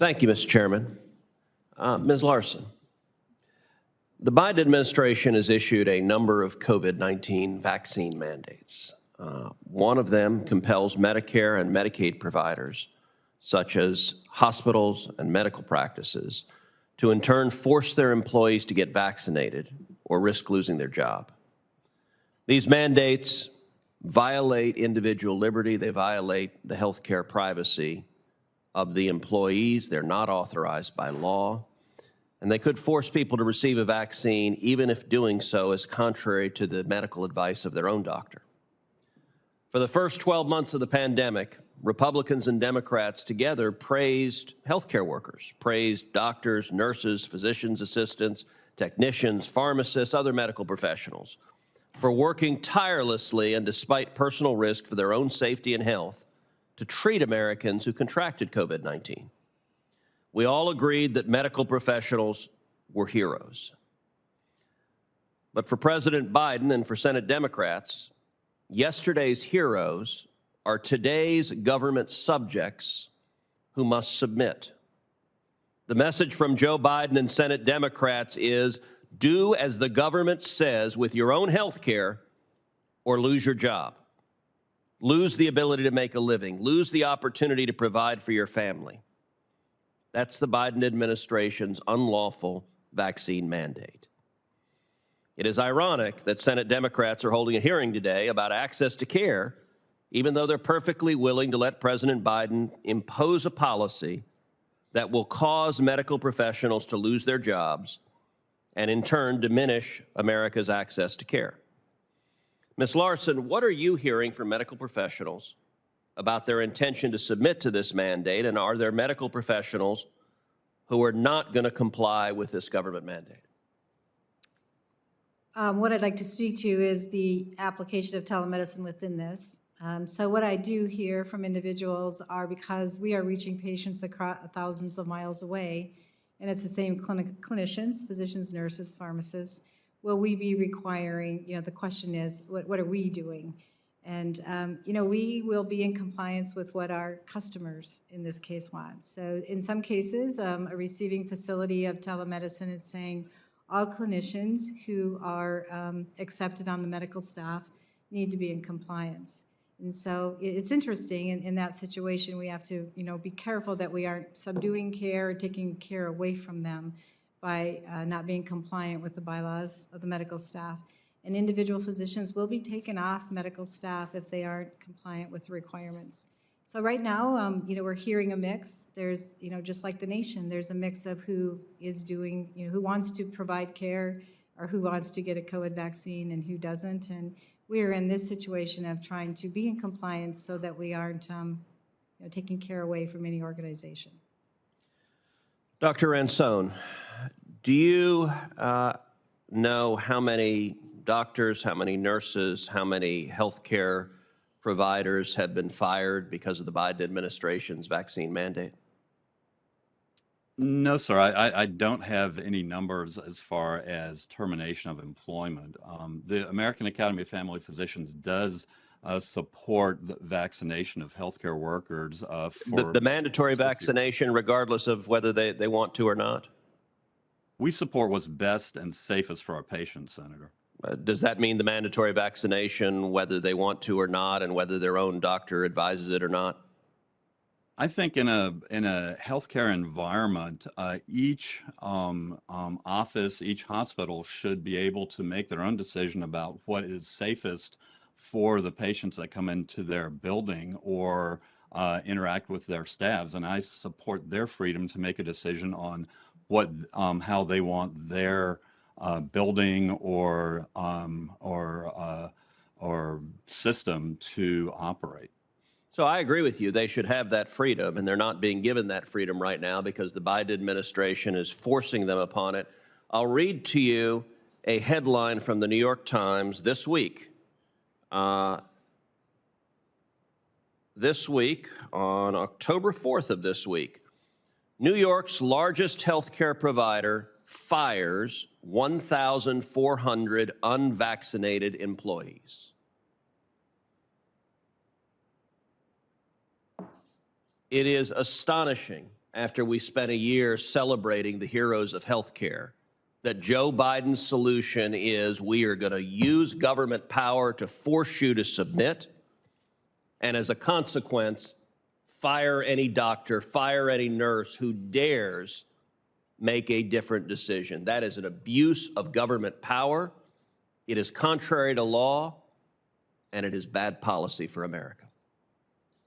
Thank you, Mr. Chairman. Ms. Larson, the Biden administration has issued a number of COVID-19 vaccine mandates. One of them compels Medicare and Medicaid providers, such as hospitals and medical practices, to in turn force their employees to get vaccinated or risk losing their job. These mandates violate individual liberty. They violate the health care privacy of the employees. They're not authorized by law. And they could force people to receive a vaccine even if doing so is contrary to the medical advice of their own doctor. For the first 12 months of the pandemic, Republicans and Democrats together praised healthcare workers, praised doctors, nurses, physicians' assistants, technicians, pharmacists, other medical professionals for working tirelessly and despite personal risk for their own safety and health to treat Americans who contracted COVID-19. We all agreed that medical professionals were heroes. But for President Biden and for Senate Democrats, yesterday's heroes are today's government subjects who must submit. The message from Joe Biden and Senate Democrats is, do as the government says with your own health care or lose your job. Lose the ability to make a living. Lose the opportunity to provide for your family. That's the Biden administration's unlawful vaccine mandate. It is ironic that Senate Democrats are holding a hearing today about access to care, even though they're perfectly willing to let President Biden impose a policy that will cause medical professionals to lose their jobs and in turn diminish America's access to care. Ms. Larson, what are you hearing from medical professionals about their intention to submit to this mandate, and are there medical professionals who are not going to comply with this government mandate? What I'd like to speak to is the application of telemedicine within this. So what I do hear from individuals are, because we are reaching patients across thousands of miles away, and it's the same clinicians, physicians, nurses, pharmacists, will we be requiring, the question is, what are we doing? And, we will be in compliance with what our customers in this case want. So in some cases, a receiving facility of telemedicine is saying all clinicians who are accepted on the medical staff need to be in compliance. And so it's interesting in that situation. We have to, be careful that we aren't subduing care or taking care away from them by not being compliant with the bylaws of the medical staff. And individual physicians will be taken off medical staff if they aren't compliant with the requirements. So right now, we're hearing a mix. There's, just like the nation, there's a mix of who is doing, who wants to provide care or who wants to get a COVID vaccine and who doesn't. And we're in this situation of trying to be in compliance so that we aren't taking care away from any organization. Dr. Ransone, do you know how many doctors, how many nurses, how many healthcare providers have been fired because of the Biden administration's vaccine mandate? No, sir. I don't have any numbers as far as termination of employment. The American Academy of Family Physicians does support the vaccination of healthcare workers for the mandatory vaccination, regardless of whether they want to or not? We support what's best and safest for our patients, Senator. Does that mean the mandatory vaccination, whether they want to or not, and whether their own doctor advises it or not? I think in a healthcare environment, each office, each hospital should be able to make their own decision about what is safest for the patients that come into their building or interact with their staffs. And I support their freedom to make a decision on what how they want their building or system to operate. So I agree with you. They should have that freedom, and they're not being given that freedom right now because the Biden administration is forcing them upon it. I'll read to you a headline from the New York Times this week. This week, on October 4th of this week, New York's largest healthcare provider fires 1,400 unvaccinated employees. It is astonishing after we spent a year celebrating the heroes of healthcare, that Joe Biden's solution is we are going to use government power to force you to submit, and as a consequence, fire any doctor, fire any nurse who dares make a different decision. That is an abuse of government power. It is contrary to law, and it is bad policy for America.